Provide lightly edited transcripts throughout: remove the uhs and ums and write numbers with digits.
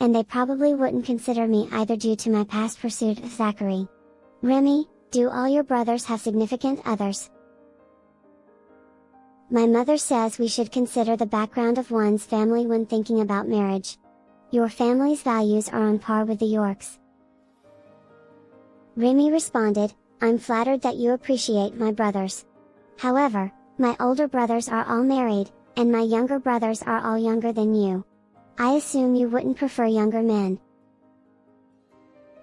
and they probably wouldn't consider me either due to my past pursuit of Zachary. Remy, do all your brothers have significant others? My mother says we should consider the background of one's family when thinking about marriage. Your family's values are on par with the Yorks. Remy responded, I'm flattered that you appreciate my brothers. However, my older brothers are all married, and my younger brothers are all younger than you. I assume you wouldn't prefer younger men.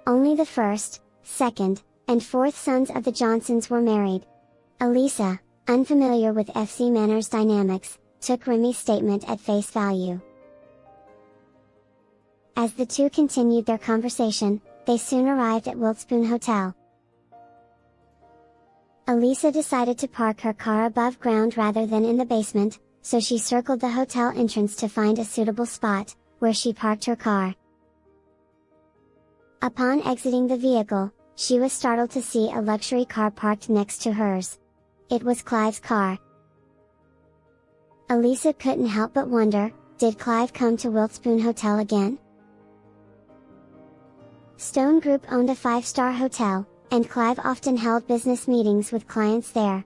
Only the first, second, and fourth sons of the Johnsons were married. Elisa, unfamiliar with FC Manor's dynamics, took Remy's statement at face value. As the two continued their conversation, they soon arrived at Wiltspoon Hotel. Elisa decided to park her car above ground rather than in the basement, so she circled the hotel entrance to find a suitable spot, where she parked her car. Upon exiting the vehicle, she was startled to see a luxury car parked next to hers. It was Clive's car. Elisa couldn't help but wonder, did Clive come to Wiltspoon Hotel again? Stone Group owned a 5-star hotel, and Clive often held business meetings with clients there.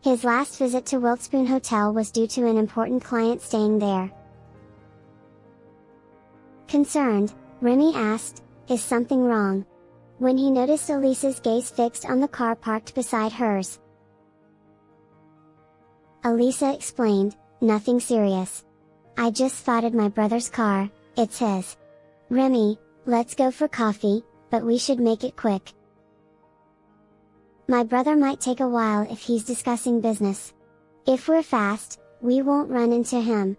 His last visit to Wiltspoon Hotel was due to an important client staying there. Concerned, Remy asked, is something wrong? When he noticed Elisa's gaze fixed on the car parked beside hers. Elisa explained, nothing serious. I just spotted my brother's car, it's his. Remy, let's go for coffee, but we should make it quick. My brother might take a while if he's discussing business. If we're fast, we won't run into him.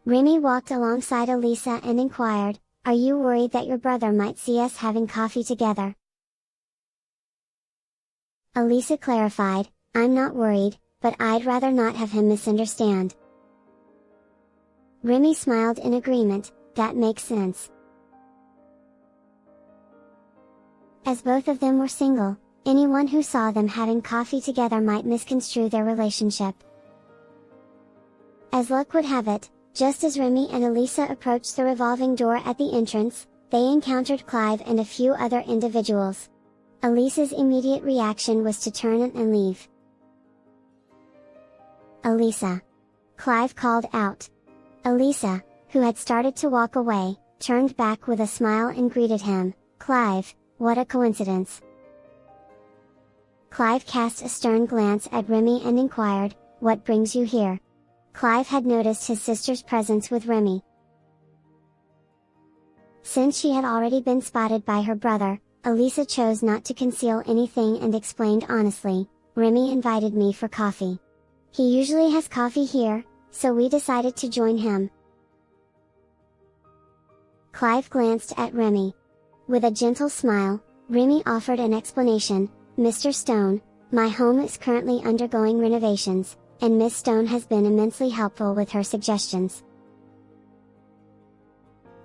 Remy walked alongside Elisa and inquired, are you worried that your brother might see us having coffee together? Elisa clarified, I'm not worried, but I'd rather not have him misunderstand. Remy smiled in agreement, that makes sense. As both of them were single, anyone who saw them having coffee together might misconstrue their relationship. As luck would have it, just as Remy and Elisa approached the revolving door at the entrance, they encountered Clive and a few other individuals. Elisa's immediate reaction was to turn and leave. Elisa! Clive called out. Elisa, who had started to walk away, turned back with a smile and greeted him, Clive, what a coincidence. Clive cast a stern glance at Remy and inquired, what brings you here? Clive had noticed his sister's presence with Remy. Since she had already been spotted by her brother, Elisa chose not to conceal anything and explained honestly, Remy invited me for coffee. He usually has coffee here, so we decided to join him. Clive glanced at Remy. With a gentle smile, Remy offered an explanation, Mr. Stone, my home is currently undergoing renovations, and Miss Stone has been immensely helpful with her suggestions.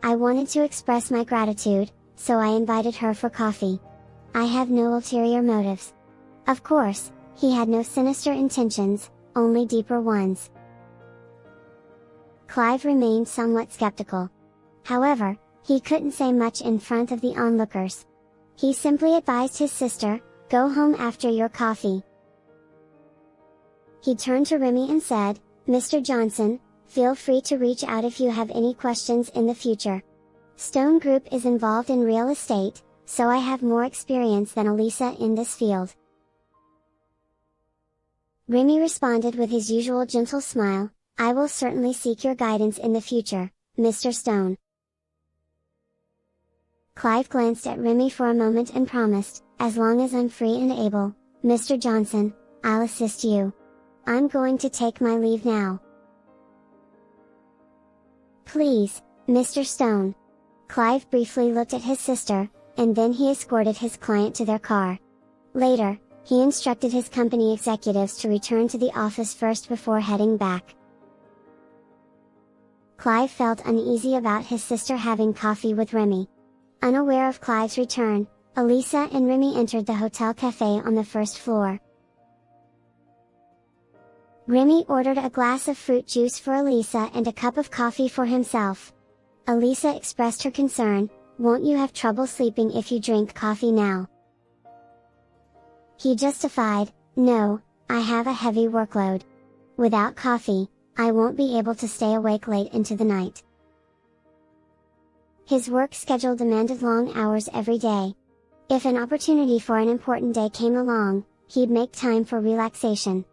I wanted to express my gratitude, so I invited her for coffee. I have no ulterior motives. Of course, he had no sinister intentions, only deeper ones. Clive remained somewhat skeptical. However, he couldn't say much in front of the onlookers. He simply advised his sister, go home after your coffee. He turned to Remy and said, Mr. Johnson, feel free to reach out if you have any questions in the future. Stone Group is involved in real estate, so I have more experience than Elisa in this field. Remy responded with his usual gentle smile, I will certainly seek your guidance in the future, Mr. Stone. Clive glanced at Remy for a moment and promised, as long as I'm free and able, Mr. Johnson, I'll assist you. I'm going to take my leave now. Please, Mr. Stone. Clive briefly looked at his sister, and then he escorted his client to their car. Later, he instructed his company executives to return to the office first before heading back. Clive felt uneasy about his sister having coffee with Remy. Unaware of Clive's return, Elisa and Remy entered the hotel cafe on the first floor. Remy ordered a glass of fruit juice for Elisa and a cup of coffee for himself. Elisa expressed her concern, "Won't you have trouble sleeping if you drink coffee now?" He justified, "No, I have a heavy workload. Without coffee, I won't be able to stay awake late into the night." His work schedule demanded long hours every day. If an opportunity for an important day came along, he'd make time for relaxation.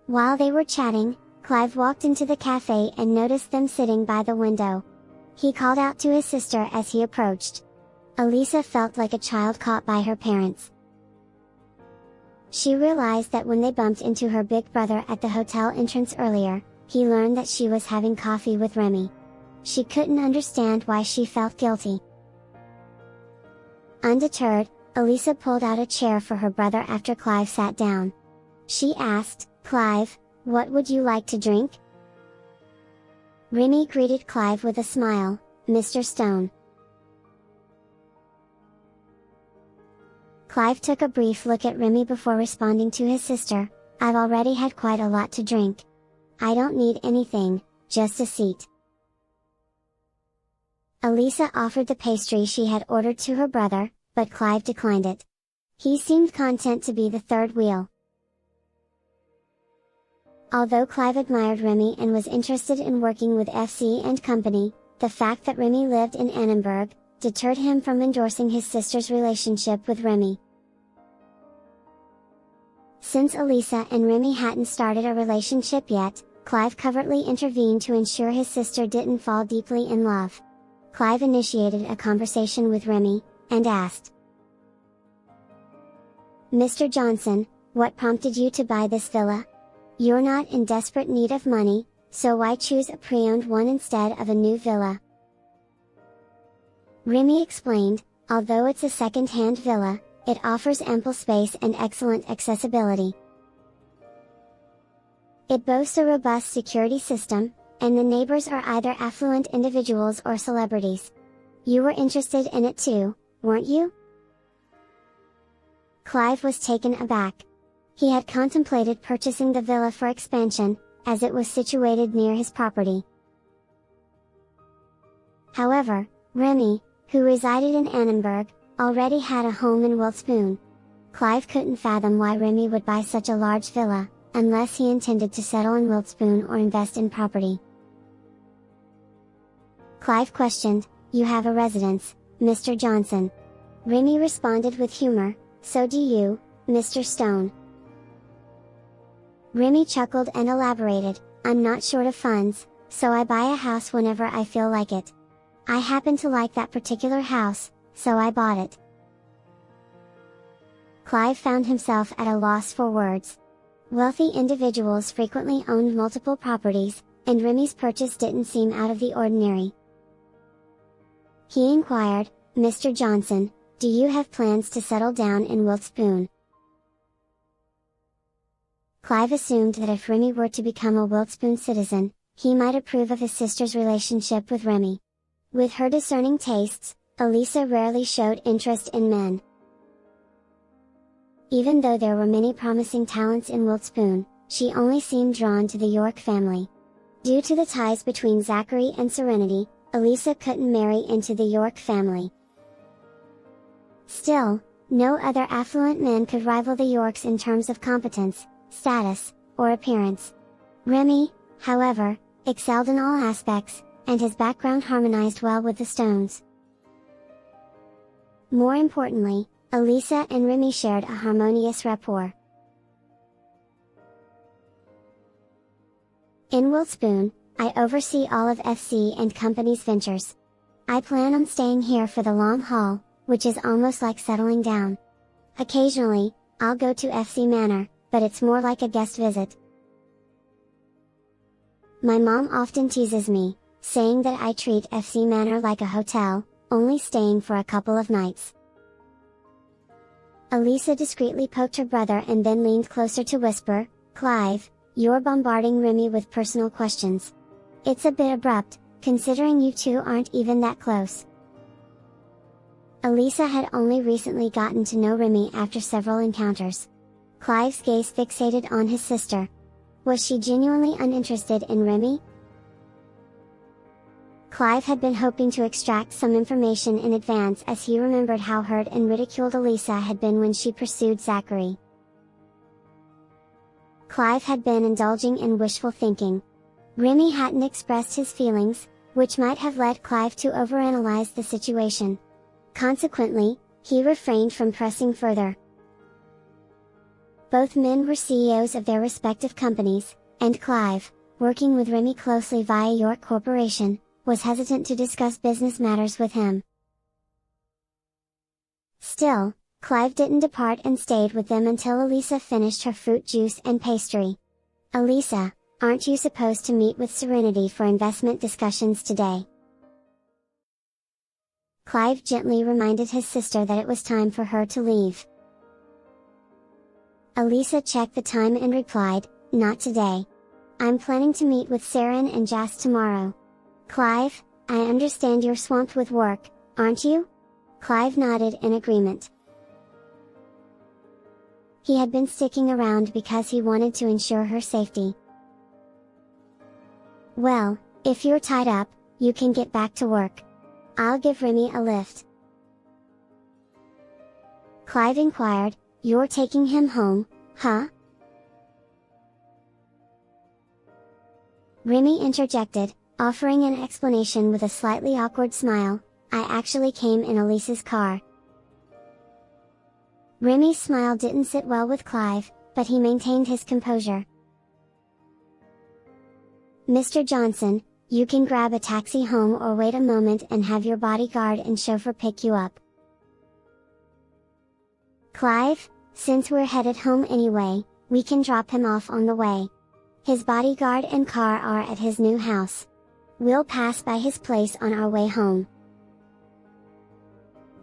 While they were chatting, Clive walked into the cafe and noticed them sitting by the window. He called out to his sister as he approached. Elisa felt like a child caught by her parents. She realized that when they bumped into her big brother at the hotel entrance earlier, he learned that she was having coffee with Remy. She couldn't understand why she felt guilty. Undeterred, Elisa pulled out a chair for her brother after Clive sat down. She asked, "Clive, what would you like to drink?" Remy greeted Clive with a smile, "Mr. Stone." Clive took a brief look at Remy before responding to his sister, "I've already had quite a lot to drink. I don't need anything, just a seat." Elisa offered the pastry she had ordered to her brother, but Clive declined it. He seemed content to be the third wheel. Although Clive admired Remy and was interested in working with FC and Company, the fact that Remy lived in Annenberg deterred him from endorsing his sister's relationship with Remy. Since Elisa and Remy hadn't started a relationship yet, Clive covertly intervened to ensure his sister didn't fall deeply in love. Clive initiated a conversation with Remy, and asked, "Mr. Johnson, what prompted you to buy this villa? You're not in desperate need of money, so why choose a pre-owned one instead of a new villa?" Remy explained, although it's a second-hand villa, it offers ample space and excellent accessibility. It boasts a robust security system, and the neighbors are either affluent individuals or celebrities. You were interested in it too, weren't you? Clive was taken aback. He had contemplated purchasing the villa for expansion, as it was situated near his property. However, Remy, who resided in Annenberg, already had a home in Wiltspoon. Clive couldn't fathom why Remy would buy such a large villa, unless he intended to settle in Wiltspoon or invest in property. Clive questioned, "You have a residence, Mr. Johnson?" Remy responded with humor, "So do you, Mr. Stone." Remy chuckled and elaborated, "I'm not short of funds, so I buy a house whenever I feel like it. I happen to like that particular house, so I bought it." Clive found himself at a loss for words. Wealthy individuals frequently owned multiple properties, and Remy's purchase didn't seem out of the ordinary. He inquired, "Mr. Johnson, do you have plans to settle down in Wiltspoon?" Clive assumed that if Remy were to become a Wiltspoon citizen, he might approve of his sister's relationship with Remy. With her discerning tastes, Elisa rarely showed interest in men. Even though there were many promising talents in Wiltspoon, she only seemed drawn to the York family. Due to the ties between Zachary and Serenity, Elisa couldn't marry into the York family. Still, no other affluent men could rival the Yorks in terms of competence, status, or appearance. Remy, however, excelled in all aspects, and his background harmonized well with the Stones. More importantly, Elisa and Remy shared a harmonious rapport. In Wiltspoon, I oversee all of FC and Company's ventures. I plan on staying here for the long haul, which is almost like settling down. Occasionally, I'll go to FC Manor, but it's more like a guest visit. My mom often teases me, saying that I treat FC Manor like a hotel, only staying for a couple of nights. Elisa discreetly poked her brother and then leaned closer to whisper, "Clive, you're bombarding Remy with personal questions. It's a bit abrupt, considering you two aren't even that close." Elisa had only recently gotten to know Remy after several encounters. Clive's gaze fixated on his sister. Was she genuinely uninterested in Remy? Clive had been hoping to extract some information in advance as he remembered how hurt and ridiculed Elisa had been when she pursued Zachary. Clive had been indulging in wishful thinking. Remy hadn't expressed his feelings, which might have led Clive to overanalyze the situation. Consequently, he refrained from pressing further. Both men were CEOs of their respective companies, and Clive, working with Remy closely via York Corporation, was hesitant to discuss business matters with him. Still, Clive didn't depart and stayed with them until Elisa finished her fruit juice and pastry. "Elisa, aren't you supposed to meet with Serenity for investment discussions today?" Clive gently reminded his sister that it was time for her to leave. Elisa checked the time and replied, "Not today. I'm planning to meet with Saren and Jas tomorrow." "Clive, I understand you're swamped with work, aren't you?" Clive nodded in agreement. He had been sticking around because he wanted to ensure her safety. "Well, if you're tied up, you can get back to work. I'll give Remy a lift." Clive inquired, "You're taking him home, huh?" Remy interjected, offering an explanation with a slightly awkward smile, "I actually came in Elisa's car." Remy's smile didn't sit well with Clive, but he maintained his composure. "Mr. Johnson, you can grab a taxi home or wait a moment and have your bodyguard and chauffeur pick you up." "Clive, since we're headed home anyway, we can drop him off on the way. His bodyguard and car are at his new house. We'll pass by his place on our way home."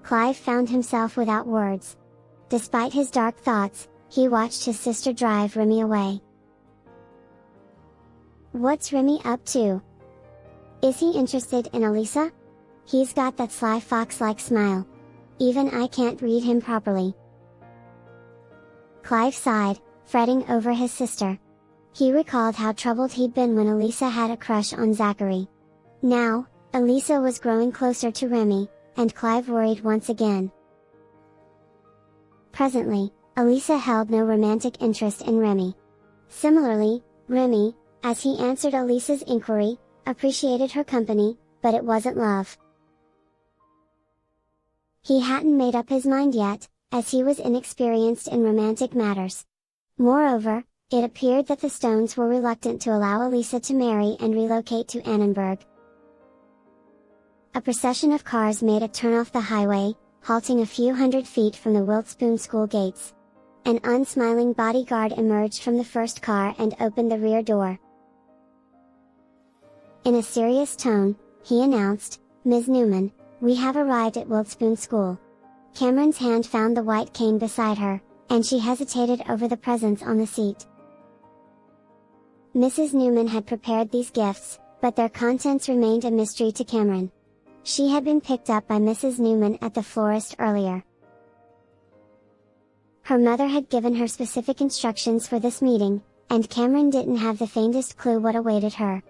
Clive found himself without words. Despite his dark thoughts, he watched his sister drive Remy away. What's Remy up to? Is he interested in Elisa? He's got that sly fox-like smile. Even I can't read him properly. Clive sighed, fretting over his sister. He recalled how troubled he'd been when Elisa had a crush on Zachary. Now, Elisa was growing closer to Remy, and Clive worried once again. Presently, Elisa held no romantic interest in Remy. Similarly, Remy, as he answered Elisa's inquiry, appreciated her company, but it wasn't love. He hadn't made up his mind yet, as he was inexperienced in romantic matters. Moreover, it appeared that the Stones were reluctant to allow Elisa to marry and relocate to Annenberg. A procession of cars made a turn off the highway, halting a few hundred feet from the Wiltspoon school gates. An unsmiling bodyguard emerged from the first car and opened the rear door. In a serious tone, he announced, "Ms. Newman, we have arrived at Wiltspoon School." Cameron's hand found the white cane beside her, and she hesitated over the presents on the seat. Mrs. Newman had prepared these gifts, but their contents remained a mystery to Cameron. She had been picked up by Mrs. Newman at the florist earlier. Her mother had given her specific instructions for this meeting, and Cameron didn't have the faintest clue what awaited her.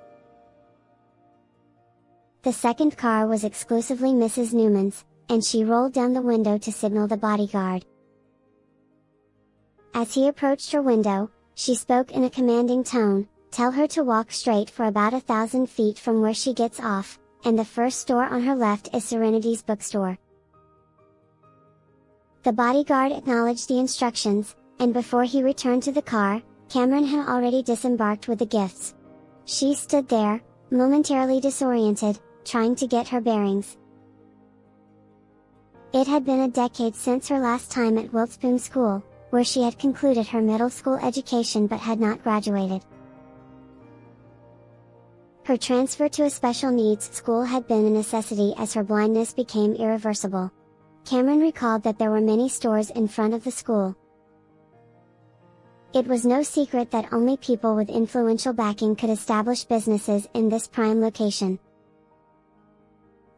The second car was exclusively Mrs. Newman's, and she rolled down the window to signal the bodyguard. As he approached her window, she spoke in a commanding tone, "Tell her to walk straight for about 1,000 feet from where she gets off, and the first store on her left is Serenity's bookstore." The bodyguard acknowledged the instructions, and before he returned to the car, Cameron had already disembarked with the gifts. She stood there, momentarily disoriented, trying to get her bearings. It had been a decade since her last time at Wiltspoon School, where she had concluded her middle school education but had not graduated. Her transfer to a special needs school had been a necessity as her blindness became irreversible. Cameron recalled that there were many stores in front of the school. It was no secret that only people with influential backing could establish businesses in this prime location.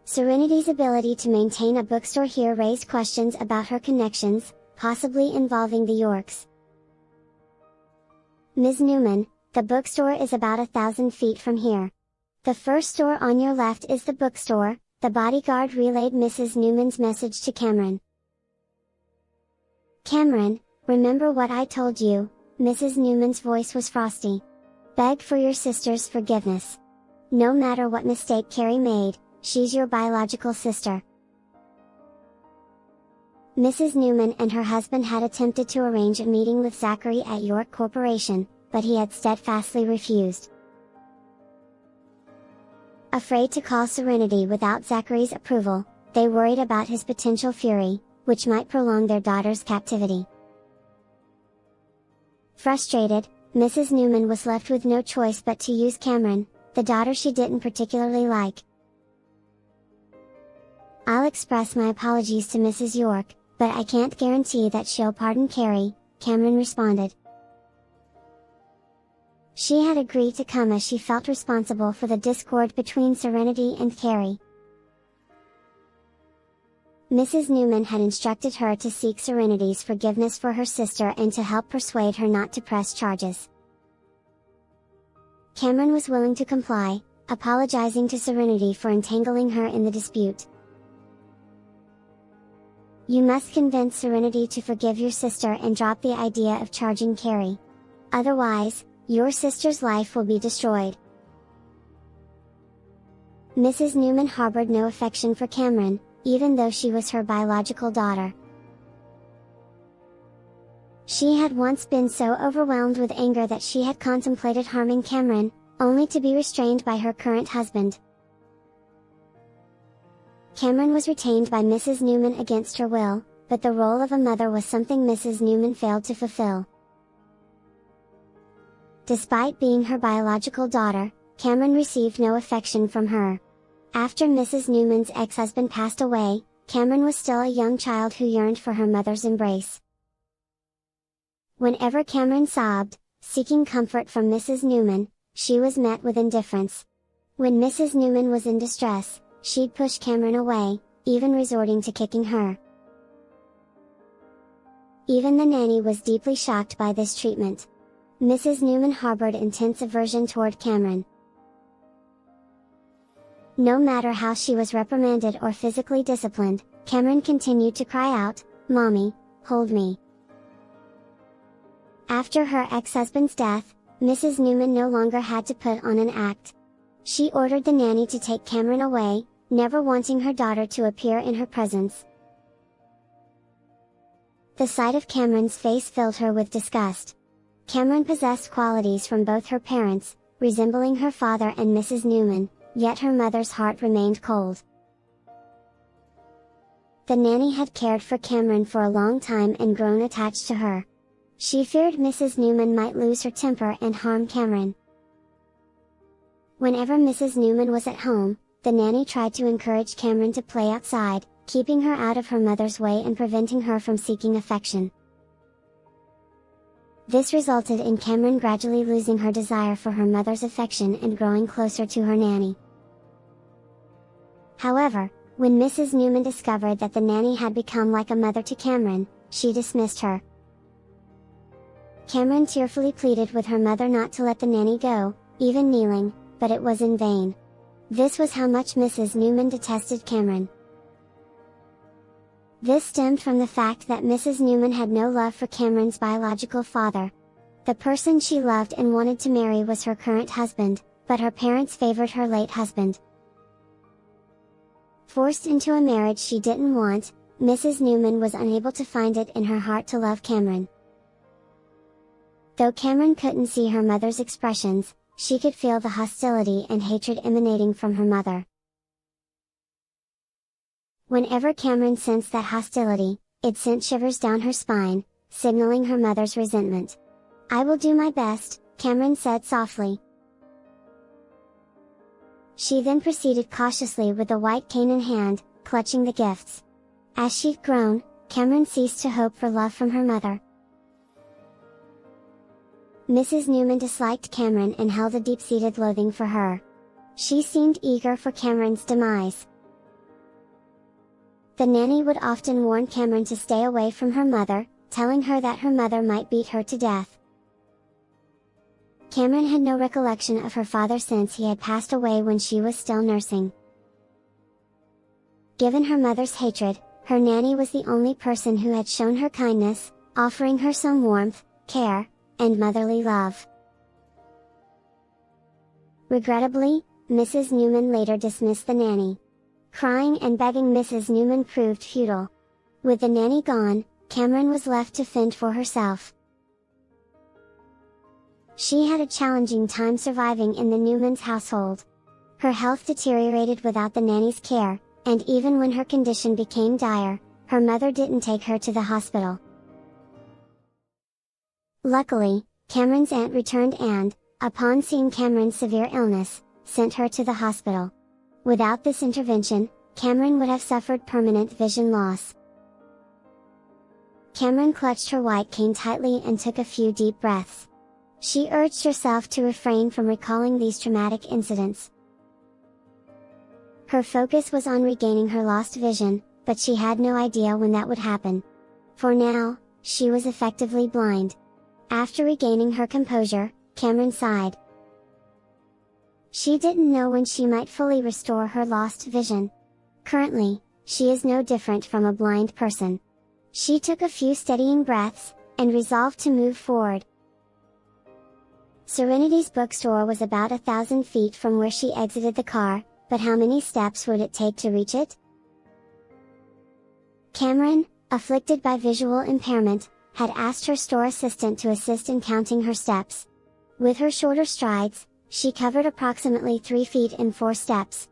Serenity's ability to maintain a bookstore here raised questions about her connections, possibly involving the Yorks. Ms. Newman, the bookstore is about 1,000 feet from here. The first store on your left is the bookstore," the bodyguard relayed Mrs. Newman's message to Cameron. "Cameron, remember what I told you," Mrs. Newman's voice was frosty. "Beg for your sister's forgiveness. No matter what mistake Carrie made, she's your biological sister." Mrs. Newman and her husband had attempted to arrange a meeting with Zachary at York Corporation, but he had steadfastly refused. Afraid to call Serenity without Zachary's approval, they worried about his potential fury, which might prolong their daughter's captivity. Frustrated, Mrs. Newman was left with no choice but to use Cameron, the daughter she didn't particularly like. "I'll express my apologies to Mrs. York, but I can't guarantee that she'll pardon Carrie," Cameron responded. She had agreed to come as she felt responsible for the discord between Serenity and Carrie. Mrs. Newman had instructed her to seek Serenity's forgiveness for her sister and to help persuade her not to press charges. Cameron was willing to comply, apologizing to Serenity for entangling her in the dispute. "You must convince Serenity to forgive your sister and drop the idea of charging Carrie. Otherwise, your sister's life will be destroyed." Mrs. Newman harbored no affection for Cameron, even though she was her biological daughter. She had once been so overwhelmed with anger that she had contemplated harming Cameron, only to be restrained by her current husband. Cameron was retained by Mrs. Newman against her will, but the role of a mother was something Mrs. Newman failed to fulfill. Despite being her biological daughter, Cameron received no affection from her. After Mrs. Newman's ex-husband passed away, Cameron was still a young child who yearned for her mother's embrace. Whenever Cameron sobbed, seeking comfort from Mrs. Newman, she was met with indifference. When Mrs. Newman was in distress, she'd push Cameron away, even resorting to kicking her. Even the nanny was deeply shocked by this treatment. Mrs. Newman harbored intense aversion toward Cameron. No matter how she was reprimanded or physically disciplined, Cameron continued to cry out, "Mommy, hold me." After her ex-husband's death, Mrs. Newman no longer had to put on an act. She ordered the nanny to take Cameron away, never wanting her daughter to appear in her presence. The sight of Cameron's face filled her with disgust. Cameron possessed qualities from both her parents, resembling her father and Mrs. Newman, yet her mother's heart remained cold. The nanny had cared for Cameron for a long time and grown attached to her. She feared Mrs. Newman might lose her temper and harm Cameron. Whenever Mrs. Newman was at home, the nanny tried to encourage Cameron to play outside, keeping her out of her mother's way and preventing her from seeking affection. This resulted in Cameron gradually losing her desire for her mother's affection and growing closer to her nanny. However, when Mrs. Newman discovered that the nanny had become like a mother to Cameron, she dismissed her. Cameron tearfully pleaded with her mother not to let the nanny go, even kneeling, but it was in vain. This was how much Mrs. Newman detested Cameron. This stemmed from the fact that Mrs. Newman had no love for Cameron's biological father. The person she loved and wanted to marry was her current husband, but her parents favored her late husband. Forced into a marriage she didn't want, Mrs. Newman was unable to find it in her heart to love Cameron. Though Cameron couldn't see her mother's expressions, she could feel the hostility and hatred emanating from her mother. Whenever Cameron sensed that hostility, it sent shivers down her spine, signaling her mother's resentment. "I will do my best," Cameron said softly. She then proceeded cautiously with the white cane in hand, clutching the gifts. As she'd grown, Cameron ceased to hope for love from her mother. Mrs. Newman disliked Cameron and held a deep-seated loathing for her. She seemed eager for Cameron's demise. The nanny would often warn Cameron to stay away from her mother, telling her that her mother might beat her to death. Cameron had no recollection of her father since he had passed away when she was still nursing. Given her mother's hatred, her nanny was the only person who had shown her kindness, offering her some warmth, care, and motherly love. Regrettably, Mrs. Newman later dismissed the nanny. Crying and begging Mrs. Newman proved futile. With the nanny gone, Cameron was left to fend for herself. She had a challenging time surviving in the Newmans' household. Her health deteriorated without the nanny's care, and even when her condition became dire, her mother didn't take her to the hospital. Luckily, Cameron's aunt returned and, upon seeing Cameron's severe illness, sent her to the hospital. Without this intervention, Cameron would have suffered permanent vision loss. Cameron clutched her white cane tightly and took a few deep breaths. She urged herself to refrain from recalling these traumatic incidents. Her focus was on regaining her lost vision, but she had no idea when that would happen. For now, she was effectively blind. After regaining her composure, Cameron sighed. She didn't know when she might fully restore her lost vision. Currently, she is no different from a blind person. She took a few steadying breaths, and resolved to move forward. Serenity's bookstore was about 1,000 feet from where she exited the car, but how many steps would it take to reach it? Cameron, afflicted by visual impairment, had asked her store assistant to assist in counting her steps. With her shorter strides, she covered approximately 3 feet in 4 steps.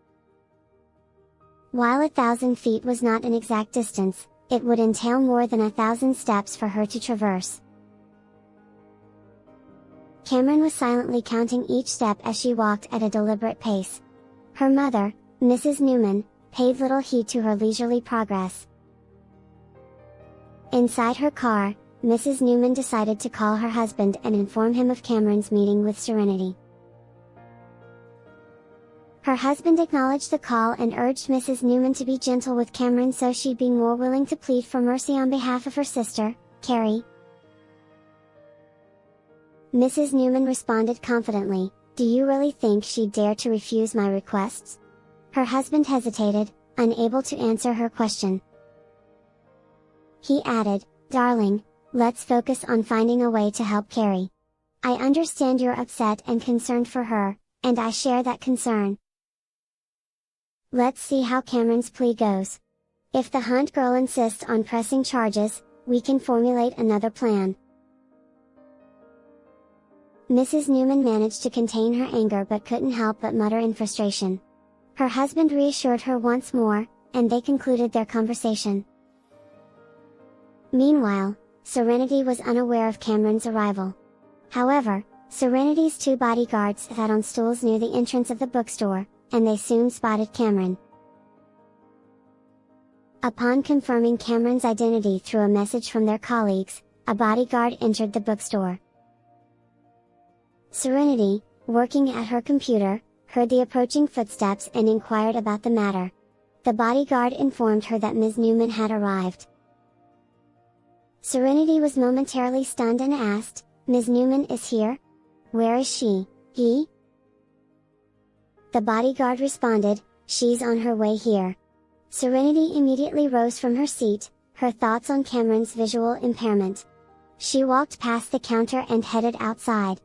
While 1,000 feet was not an exact distance, it would entail more than 1,000 steps for her to traverse. Cameron was silently counting each step as she walked at a deliberate pace. Her mother, Mrs. Newman, paid little heed to her leisurely progress. Inside her car, Mrs. Newman decided to call her husband and inform him of Cameron's meeting with Serenity. Her husband acknowledged the call and urged Mrs. Newman to be gentle with Cameron so she'd be more willing to plead for mercy on behalf of her sister, Carrie. Mrs. Newman responded confidently, "Do you really think she'd dare to refuse my requests?" Her husband hesitated, unable to answer her question. He added, "Darling, let's focus on finding a way to help Carrie. I understand you're upset and concerned for her, and I share that concern. Let's see how Cameron's plea goes. If the Hunt girl insists on pressing charges, we can formulate another plan." Mrs. Newman managed to contain her anger but couldn't help but mutter in frustration. Her husband reassured her once more, and they concluded their conversation. Meanwhile, Serenity was unaware of Cameron's arrival. However, Serenity's 2 bodyguards sat on stools near the entrance of the bookstore, and they soon spotted Cameron. Upon confirming Cameron's identity through a message from their colleagues, a bodyguard entered the bookstore. Serenity, working at her computer, heard the approaching footsteps and inquired about the matter. The bodyguard informed her that Ms. Newman had arrived. Serenity was momentarily stunned and asked, "Ms. Newman is here? Where is she, he?" The bodyguard responded, "She's on her way here." Serenity immediately rose from her seat, her thoughts on Cameron's visual impairment. She walked past the counter and headed outside.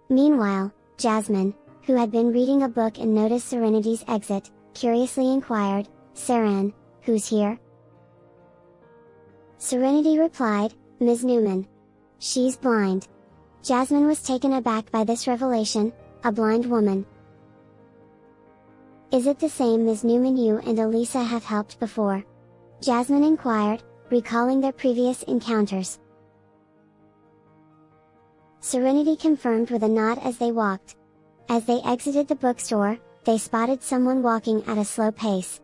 Meanwhile, Jasmine, who had been reading a book and noticed Serenity's exit, curiously inquired, "Seren, who's here?" Serenity replied, "Ms. Newman. She's blind." Jasmine was taken aback by this revelation, a blind woman. "Is it the same Ms. Newman you and Elisa have helped before?" Jasmine inquired, recalling their previous encounters. Serenity confirmed with a nod as they walked. As they exited the bookstore, they spotted someone walking at a slow pace.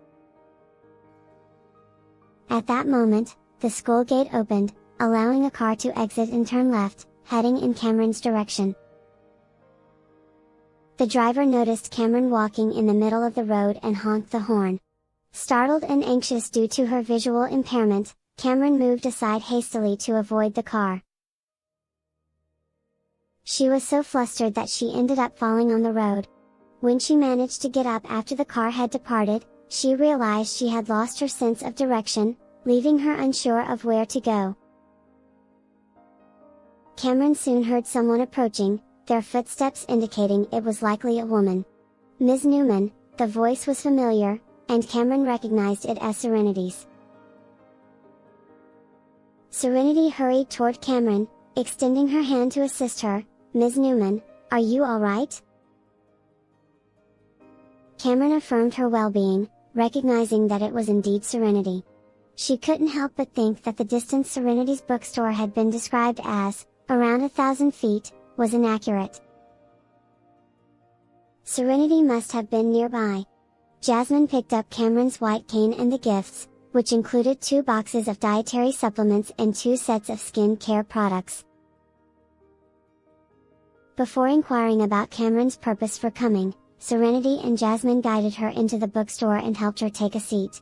At that moment, the school gate opened, allowing a car to exit and turn left, heading in Cameron's direction. The driver noticed Cameron walking in the middle of the road and honked the horn. Startled and anxious due to her visual impairment, Cameron moved aside hastily to avoid the car. She was so flustered that she ended up falling on the road. When she managed to get up after the car had departed, she realized she had lost her sense of direction, leaving her unsure of where to go. Cameron soon heard someone approaching, their footsteps indicating it was likely a woman. Ms. Newman, the voice was familiar, and Cameron recognized it as Serenity's. Serenity hurried toward Cameron, extending her hand to assist her. "Ms. Newman, are you all right?" Cameron affirmed her well-being, recognizing that it was indeed Serenity. She couldn't help but think that the distance Serenity's bookstore had been described as, around 1,000 feet, was inaccurate. Serenity must have been nearby. Jasmine picked up Cameron's white cane and the gifts, which included 2 boxes of dietary supplements and 2 sets of skin care products. Before inquiring about Cameron's purpose for coming, Serenity and Jasmine guided her into the bookstore and helped her take a seat.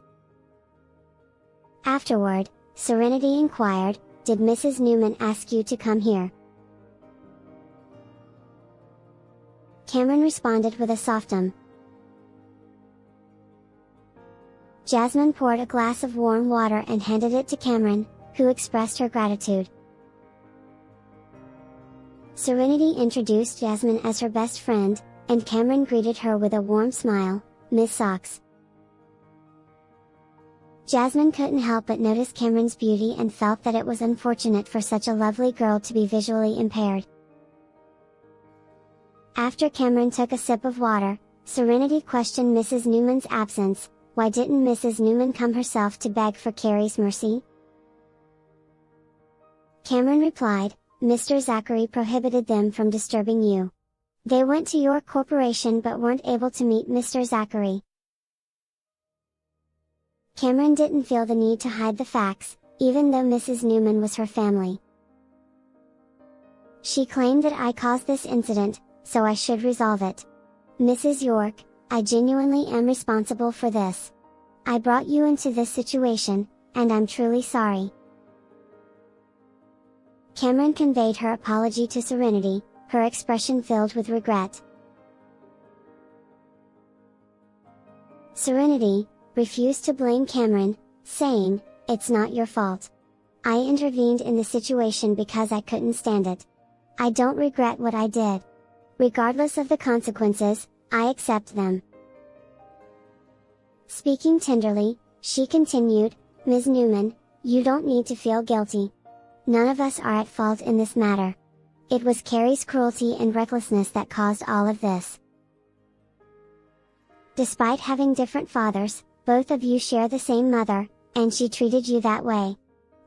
Afterward, Serenity inquired, "Did Mrs. Newman ask you to come here?" Cameron responded with a soft Jasmine poured a glass of warm water and handed it to Cameron, who expressed her gratitude. Serenity introduced Jasmine as her best friend, and Cameron greeted her with a warm smile, "Miss Socks." Jasmine couldn't help but notice Cameron's beauty and felt that it was unfortunate for such a lovely girl to be visually impaired. After Cameron took a sip of water, Serenity questioned Mrs. Newman's absence. Why didn't Mrs. Newman come herself to beg for Carrie's mercy? Cameron replied, "Mr. Zachary prohibited them from disturbing you. They went to your corporation but weren't able to meet Mr. Zachary." Cameron didn't feel the need to hide the facts, even though Mrs. Newman was her family. She claimed that I caused this incident, so I should resolve it. "Mrs. York, I genuinely am responsible for this. I brought you into this situation, and I'm truly sorry." Cameron conveyed her apology to Serenity, her expression filled with regret. Serenity refused to blame Cameron, saying, "It's not your fault. I intervened in the situation because I couldn't stand it. I don't regret what I did. Regardless of the consequences, I accept them." Speaking tenderly, she continued, "Ms. Newman, you don't need to feel guilty. None of us are at fault in this matter. It was Carrie's cruelty and recklessness that caused all of this. Despite having different fathers, both of you share the same mother, and she treated you that way.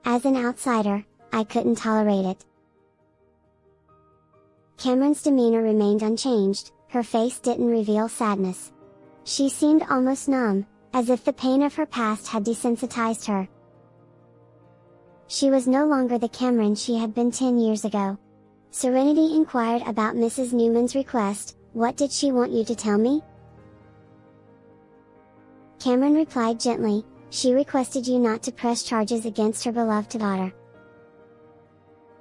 As an outsider, I couldn't tolerate it." Cameron's demeanor remained unchanged, her face didn't reveal sadness. She seemed almost numb, as if the pain of her past had desensitized her. She was no longer the Cameron she had been 10 years ago. Serenity inquired about Mrs. Newman's request. "What did she want you to tell me?" Cameron replied gently, "She requested you not to press charges against her beloved daughter."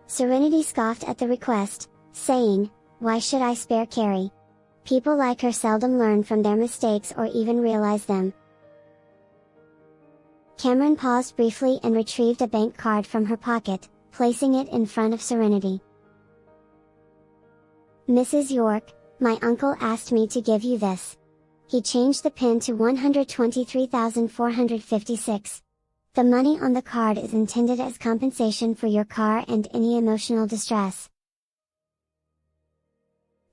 Serenity scoffed at the request, saying, "Why should I spare Carrie? People like her seldom learn from their mistakes or even realize them." Cameron paused briefly and retrieved a bank card from her pocket, placing it in front of Serenity. "Mrs. York, my uncle asked me to give you this. He changed the PIN to 123,456. The money on the card is intended as compensation for your car and any emotional distress."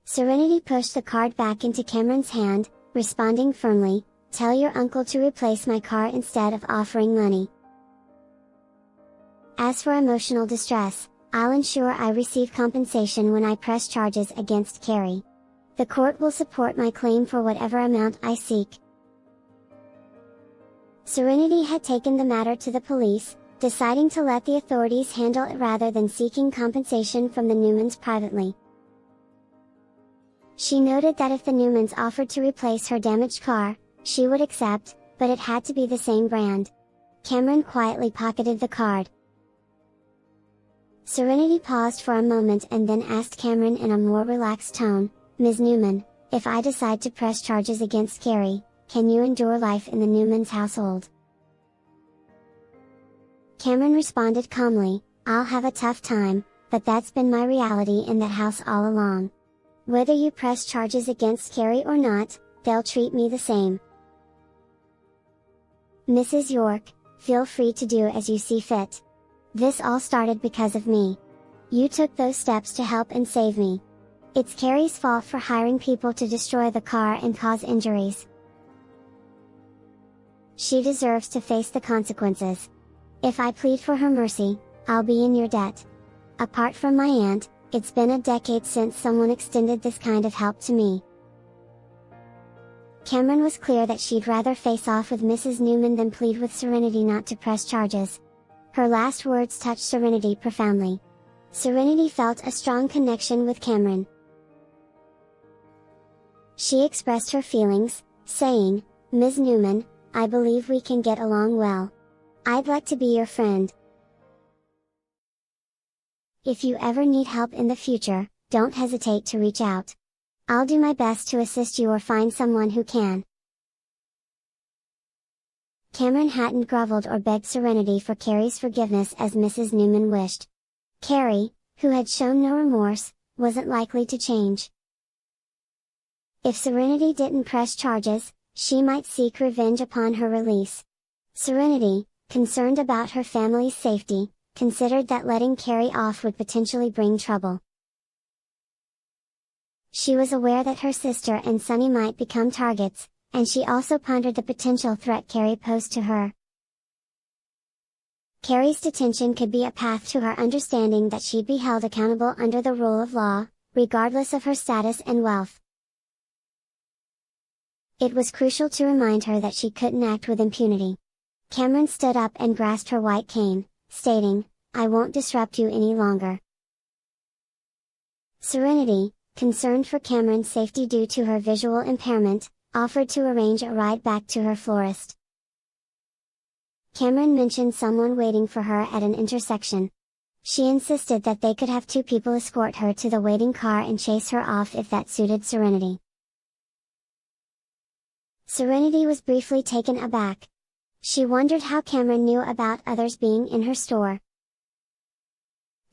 Serenity pushed the card back into Cameron's hand, responding firmly, "Tell your uncle to replace my car instead of offering money. As for emotional distress, I'll ensure I receive compensation when I press charges against Carrie. The court will support my claim for whatever amount I seek." Serenity had taken the matter to the police, deciding to let the authorities handle it rather than seeking compensation from the Newmans privately. She noted that if the Newmans offered to replace her damaged car, she would accept, but it had to be the same brand. Cameron quietly pocketed the card. Serenity paused for a moment and then asked Cameron in a more relaxed tone, "Ms. Newman, if I decide to press charges against Carrie, can you endure life in the Newmans' household?" Cameron responded calmly, "I'll have a tough time, but that's been my reality in that house all along. Whether you press charges against Carrie or not, they'll treat me the same. Mrs. York, feel free to do as you see fit. This all started because of me. You took those steps to help and save me. It's Carrie's fault for hiring people to destroy the car and cause injuries. She deserves to face the consequences. If I plead for her mercy, I'll be in your debt. Apart from my aunt, it's been a decade since someone extended this kind of help to me." Cameron was clear that she'd rather face off with Mrs. Newman than plead with Serenity not to press charges. Her last words touched Serenity profoundly. Serenity felt a strong connection with Cameron. She expressed her feelings, saying, "Ms. Newman, I believe we can get along well. I'd like to be your friend. If you ever need help in the future, don't hesitate to reach out. I'll do my best to assist you or find someone who can." Cameron hadn't groveled or begged Serenity for Carrie's forgiveness as Mrs. Newman wished. Carrie, who had shown no remorse, wasn't likely to change. If Serenity didn't press charges, she might seek revenge upon her release. Serenity, concerned about her family's safety, considered that letting Carrie off would potentially bring trouble. She was aware that her sister and Sonny might become targets, and she also pondered the potential threat Carrie posed to her. Carrie's detention could be a path to her understanding that she'd be held accountable under the rule of law, regardless of her status and wealth. It was crucial to remind her that she couldn't act with impunity. Cameron stood up and grasped her white cane, stating, "I won't disrupt you any longer." Serenity, concerned for Cameron's safety due to her visual impairment, offered to arrange a ride back to her florist. Cameron mentioned someone waiting for her at an intersection. She insisted that they could have two people escort her to the waiting car and chase her off if that suited Serenity. Serenity was briefly taken aback. She wondered how Cameron knew about others being in her store.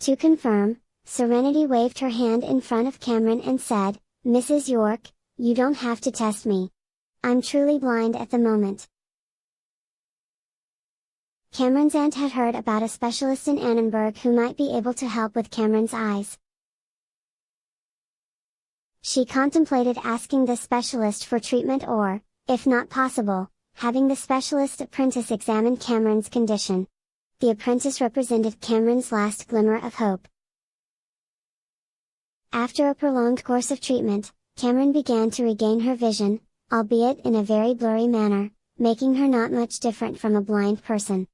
To confirm, Serenity waved her hand in front of Cameron and said, "Mrs. York, you don't have to test me. I'm truly blind at the moment." Cameron's aunt had heard about a specialist in Annenberg who might be able to help with Cameron's eyes. She contemplated asking the specialist for treatment or, if not possible, having the specialist apprentice examine Cameron's condition. The apprentice represented Cameron's last glimmer of hope. After a prolonged course of treatment, Cameron began to regain her vision, albeit in a very blurry manner, making her not much different from a blind person.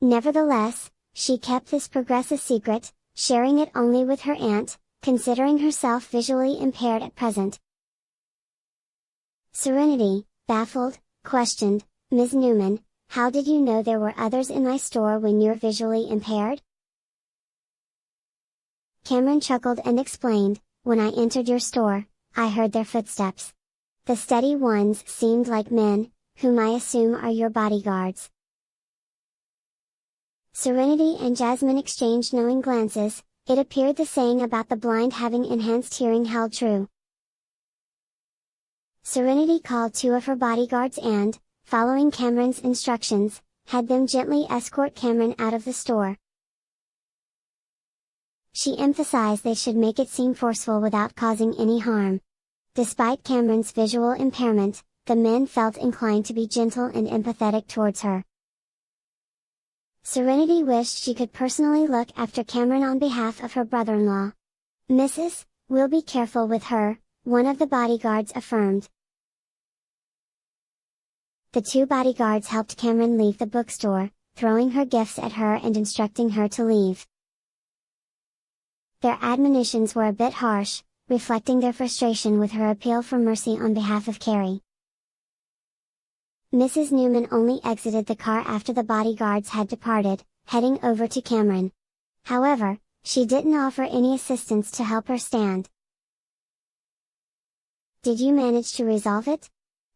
Nevertheless, she kept this progress a secret, sharing it only with her aunt, considering herself visually impaired at present. Serenity, baffled, questioned, "Ms. Newman, how did you know there were others in my store when you're visually impaired?" Cameron chuckled and explained, "When I entered your store, I heard their footsteps. The steady ones seemed like men, whom I assume are your bodyguards." Serenity and Jasmine exchanged knowing glances. It appeared the saying about the blind having enhanced hearing held true. Serenity called two of her bodyguards and, following Cameron's instructions, had them gently escort Cameron out of the store. She emphasized they should make it seem forceful without causing any harm. Despite Cameron's visual impairment, the men felt inclined to be gentle and empathetic towards her. Serenity wished she could personally look after Cameron on behalf of her brother-in-law. "Mrs., we'll be careful with her," one of the bodyguards affirmed. The two bodyguards helped Cameron leave the bookstore, throwing her gifts at her and instructing her to leave. Their admonitions were a bit harsh, reflecting their frustration with her appeal for mercy on behalf of Carrie. Mrs. Newman only exited the car after the bodyguards had departed, heading over to Cameron. However, she didn't offer any assistance to help her stand. Did you manage to resolve it?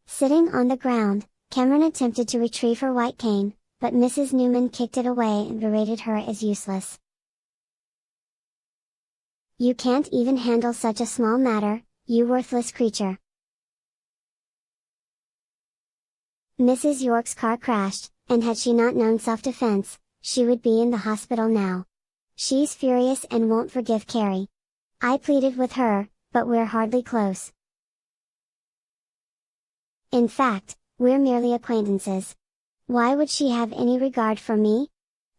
Sitting on the ground, Cameron attempted to retrieve her white cane, but Mrs. Newman kicked it away and berated her as useless. You can't even handle such a small matter, you worthless creature. Mrs. York's car crashed, and had she not known self-defense, she would be in the hospital now. She's furious and won't forgive Carrie. I pleaded with her, but we're hardly close. In fact, we're merely acquaintances. Why would she have any regard for me?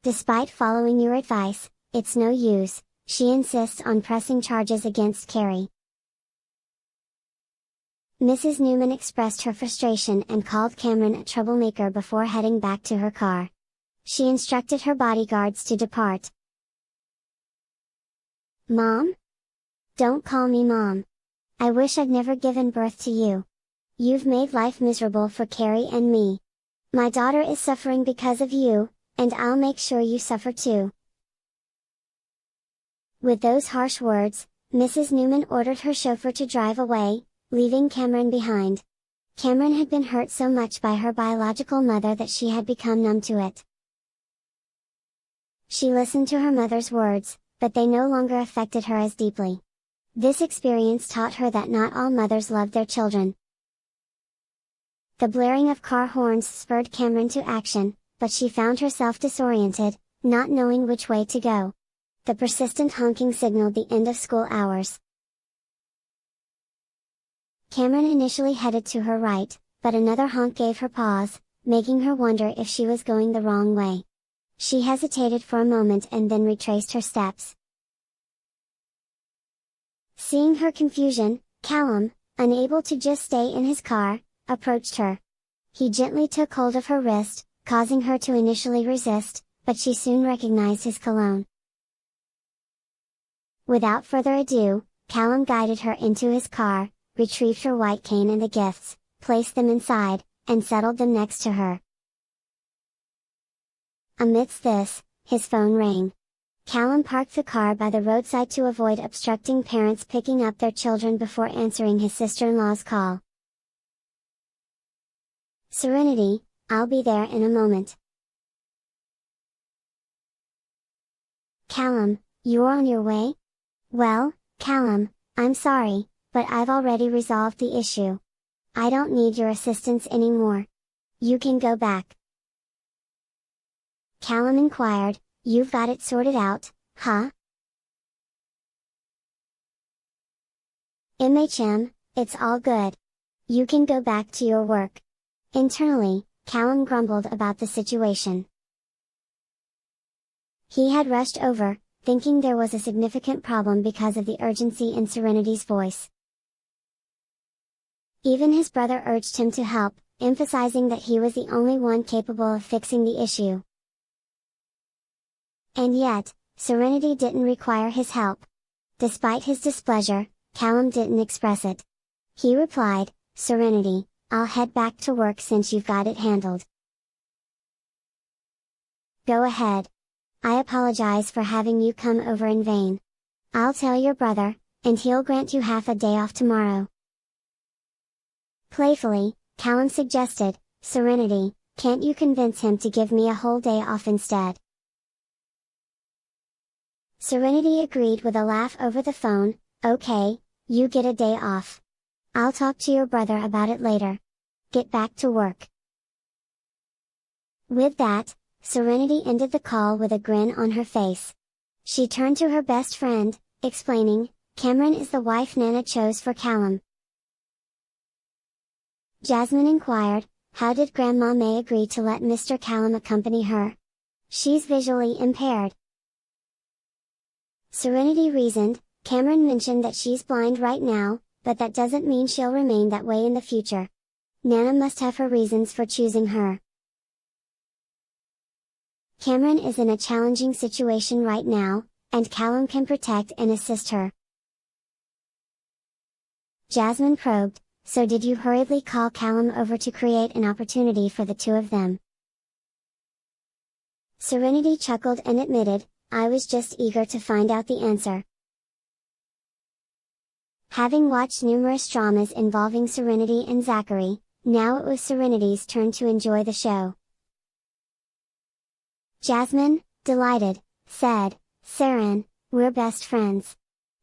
Despite following your advice, it's no use, she insists on pressing charges against Carrie. Mrs. Newman expressed her frustration and called Cameron a troublemaker before heading back to her car. She instructed her bodyguards to depart. Mom? Don't call me Mom. I wish I'd never given birth to you. You've made life miserable for Carrie and me. My daughter is suffering because of you, and I'll make sure you suffer too. With those harsh words, Mrs. Newman ordered her chauffeur to drive away, leaving Cameron behind. Cameron had been hurt so much by her biological mother that she had become numb to it. She listened to her mother's words, but they no longer affected her as deeply. This experience taught her that not all mothers love their children. The blaring of car horns spurred Cameron to action, but she found herself disoriented, not knowing which way to go. The persistent honking signaled the end of school hours. Cameron initially headed to her right, but another honk gave her pause, making her wonder if she was going the wrong way. She hesitated for a moment and then retraced her steps. Seeing her confusion, Callum, unable to just stay in his car, approached her. He gently took hold of her wrist, causing her to initially resist, but she soon recognized his cologne. Without further ado, Callum guided her into his car, retrieved her white cane and the gifts, placed them inside, and settled them next to her. Amidst this, his phone rang. Callum parked the car by the roadside to avoid obstructing parents picking up their children before answering his sister-in-law's call. Serenity, I'll be there in a moment. Callum, you're on your way? Well, Callum, I'm sorry, but I've already resolved the issue. I don't need your assistance anymore. You can go back. Callum inquired, you've got it sorted out, huh? It's all good. You can go back to your work. Internally, Callum grumbled about the situation. He had rushed over, thinking there was a significant problem because of the urgency in Serenity's voice. Even his brother urged him to help, emphasizing that he was the only one capable of fixing the issue. And yet, Serenity didn't require his help. Despite his displeasure, Callum didn't express it. He replied, Serenity, I'll head back to work since you've got it handled. Go ahead. I apologize for having you come over in vain. I'll tell your brother, and he'll grant you half a day off tomorrow. Playfully, Callum suggested, Serenity, can't you convince him to give me a whole day off instead? Serenity agreed with a laugh over the phone, okay, you get a day off. I'll talk to your brother about it later. Get back to work. With that, Serenity ended the call with a grin on her face. She turned to her best friend, explaining, Cameron is the wife Nana chose for Callum. Jasmine inquired, how did Grandma May agree to let Mr. Callum accompany her? She's visually impaired. Serenity reasoned, Cameron mentioned that she's blind right now, but that doesn't mean she'll remain that way in the future. Nana must have her reasons for choosing her. Cameron is in a challenging situation right now, and Callum can protect and assist her. Jasmine probed, so did you hurriedly call Callum over to create an opportunity for the two of them? Serenity chuckled and admitted, I was just eager to find out the answer. Having watched numerous dramas involving Serenity and Zachary, now it was Serenity's turn to enjoy the show. Jasmine, delighted, said, "Saren, we're best friends.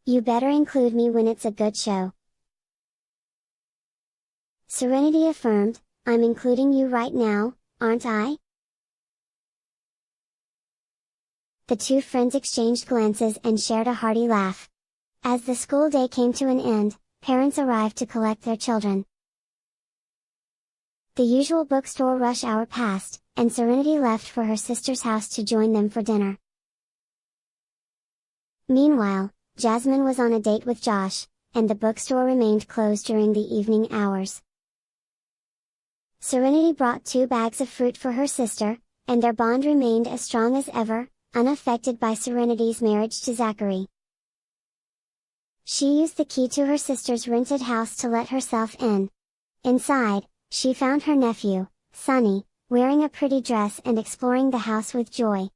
You better include me when it's a good show." Serenity affirmed, "I'm including you right now, aren't I?" The two friends exchanged glances and shared a hearty laugh. As the school day came to an end, parents arrived to collect their children. The usual bookstore rush hour passed, and Serenity left for her sister's house to join them for dinner. Meanwhile, Jasmine was on a date with Josh, and the bookstore remained closed during the evening hours. Serenity brought 2 bags of fruit for her sister, and their bond remained as strong as ever, unaffected by Serenity's marriage to Zachary. She used the key to her sister's rented house to let herself in. Inside, she found her nephew, Sonny, wearing a pretty dress and exploring the house with joy.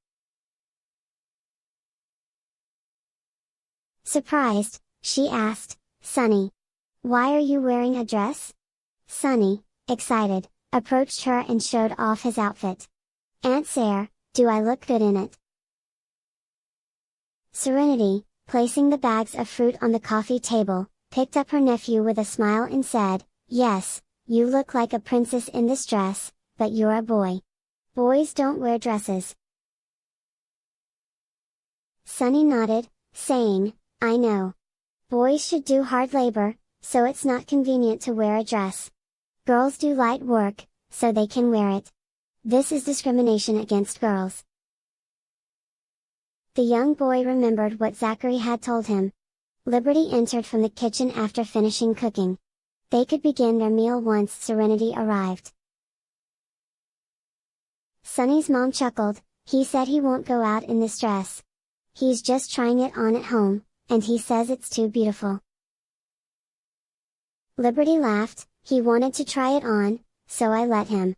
Surprised, she asked, "Sonny, why are you wearing a dress?" Sonny, excited, approached her and showed off his outfit. "Aunt Sarah, do I look good in it?" Serenity, placing the bags of fruit on the coffee table, picked up her nephew with a smile and said, "Yes, you look like a princess in this dress, but you're a boy. Boys don't wear dresses." Sonny nodded, saying, "I know. Boys should do hard labor, so it's not convenient to wear a dress. Girls do light work, so they can wear it. This is discrimination against girls." The young boy remembered what Zachary had told him. Liberty entered from the kitchen after finishing cooking. They could begin their meal once Serenity arrived. Sonny's mom chuckled, "He said he won't go out in this dress. He's just trying it on at home, and he says it's too beautiful." Liberty laughed, "He wanted to try it on, so I let him."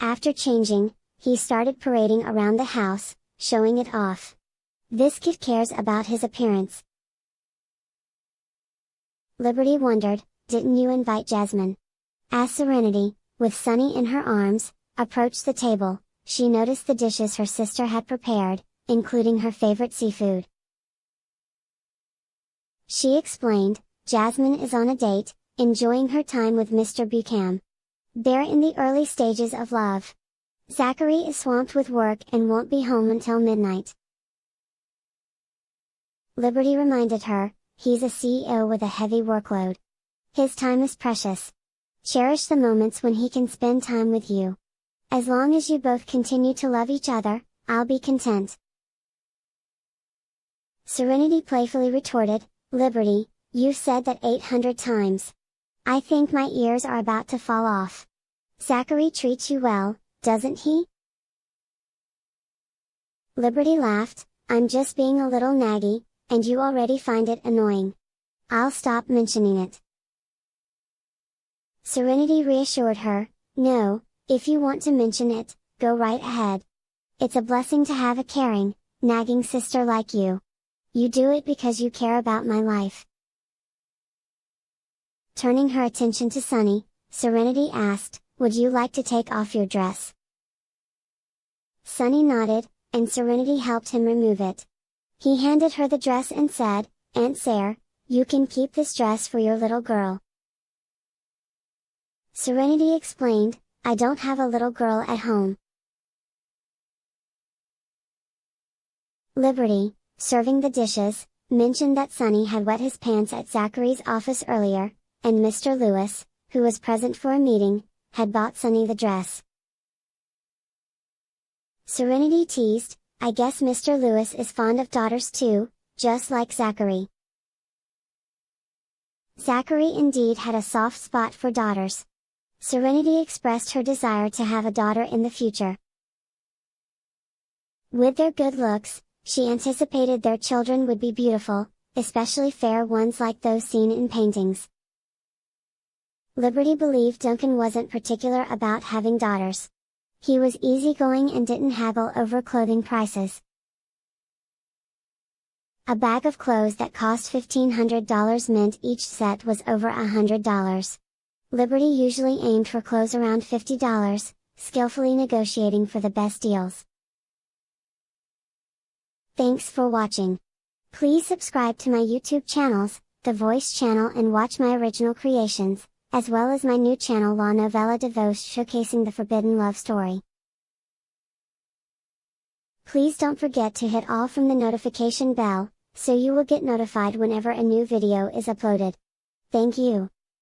After changing, he started parading around the house, showing it off. This kid cares about his appearance. Liberty wondered, "Didn't you invite Jasmine?" As Serenity, with Sonny in her arms, approached the table, she noticed the dishes her sister had prepared, including her favorite seafood. She explained, "Jasmine is on a date, enjoying her time with Mr. Buchan. They're in the early stages of love. Zachary is swamped with work and won't be home until midnight." Liberty reminded her, "He's a CEO with a heavy workload. His time is precious. Cherish the moments when he can spend time with you. As long as you both continue to love each other, I'll be content." Serenity playfully retorted, "Liberty, you've said that 800 times. I think my ears are about to fall off. Zachary treats you well, doesn't he?" Liberty laughed, "I'm just being a little naggy, and you already find it annoying. I'll stop mentioning it." Serenity reassured her, "No, if you want to mention it, go right ahead. It's a blessing to have a caring, nagging sister like you. You do it because you care about my life." Turning her attention to Sonny, Serenity asked, "Would you like to take off your dress?" Sonny nodded, and Serenity helped him remove it. He handed her the dress and said, "Aunt Sarah, you can keep this dress for your little girl." Serenity explained, "I don't have a little girl at home." Liberty, serving the dishes, mentioned that Sonny had wet his pants at Zachary's office earlier, and Mr. Lewis, who was present for a meeting, had bought Sonny the dress. Serenity teased, "I guess Mr. Lewis is fond of daughters too, just like Zachary." Zachary indeed had a soft spot for daughters. Serenity expressed her desire to have a daughter in the future. With their good looks, she anticipated their children would be beautiful, especially fair ones like those seen in paintings. Liberty believed Duncan wasn't particular about having daughters. He was easygoing and didn't haggle over clothing prices. A bag of clothes that cost $1,500 meant each set was over $100. Liberty usually aimed for clothes around $50, skillfully negotiating for the best deals. Thanks for watching. Please subscribe to my YouTube channels, The Voice channel, and watch my original creations, as well as my new channel La Novela de Voice showcasing the forbidden love story. Please don't forget to hit all from the notification bell, so you will get notified whenever a new video is uploaded. Thank you.